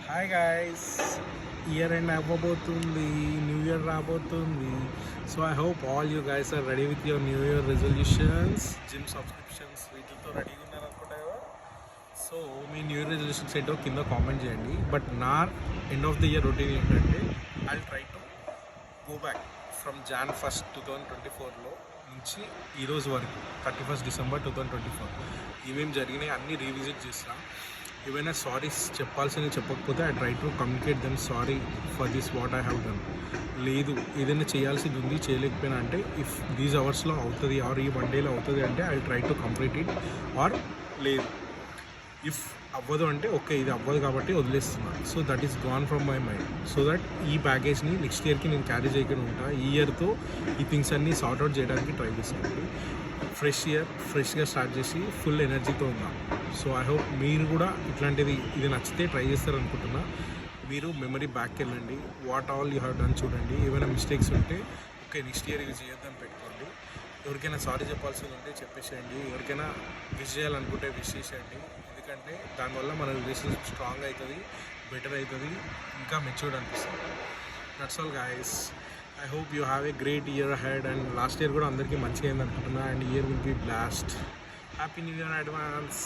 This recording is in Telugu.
హాయ్ గాయ్స్, ఇయర్ ఎండ్ అవ్వబోతుంది, న్యూ ఇయర్ రాబోతుంది. So I hope all you guys are ready with your new year resolutions, gym subscriptions వీటితో రెడీగా ఉన్నారనుకుంటా కదా. సో మీ న్యూ ఇయర్ రెజల్యూషన్స్ ఏంటో కింద కామెంట్ చేయండి. బట్ నా end of the year routine ఏంటంటే I try to go back from Jan 1st 2024లో నుంచి ఈరోజు వరకు 31st December 2024 ఏమేమి జరిగినాయి అన్నీ రీవిజిట్ చేస్తాను. ఏమైనా సారీస్ చెప్పాల్సింది చెప్పకపోతే I try to communicate them sorry for this what I have done. లేదు ఏదైనా చేయాల్సింది ఉంది చేయలేకపోయినా అంటే ఇఫ్ దీస్ అవర్స్లో అవుతుంది ఆర్ ఈ వన్ డేలో అవుతుంది అంటే I try to complete it. Or లేదు ఇఫ్ అవ్వదు అంటే ఓకే ఇది అవ్వదు కాబట్టి వదిలేస్తున్నాను. So that is gone from my mind. So that ఈ ప్యాకేజ్ని నెక్స్ట్ ఇయర్కి నేను క్యారీ చేయకుండా ఉంటా. ఈ ఇయర్తో ఈ థింగ్స్ అన్నీ సార్ట్అవుట్ చేయడానికి ట్రై చేసుకోండి. ఫ్రెష్ ఇయర్ ఫ్రెష్గా స్టార్ట్ చేసి ఫుల్ ఎనర్జీతో ఉన్నాం. సో ఐ హోప్ మీరు కూడా ఇట్లాంటిది ఇది నచ్చితే ట్రై చేస్తారనుకుంటున్నా. మీరు మెమరీ బ్యాక్కి వెళ్ళండి, what all you have done చూడండి. ఏమైనా మిస్టేక్స్ ఉంటే ఓకే నెక్స్ట్ ఇయర్ ఇది చేయొద్దని పెట్టుకోండి. ఎవరికైనా సారీ చెప్పాల్సింది ఉంటే చెప్పేసేయండి. ఎవరికైనా విష్ చేయాలనుకుంటే విష్ చేసేయండి. ఎందుకంటే దానివల్ల మన రిలేషన్షిప్ స్ట్రాంగ్ అవుతుంది, బెటర్ అవుతుంది, ఇంకా మెచ్యూర్డ్ అనిపిస్తుంది. That's all guys. I hope you have a great year ahead and last year కూడా అందరికీ మంచిగా అయింది అనుకుంటున్నా. And year will be blast. Happy new year advance.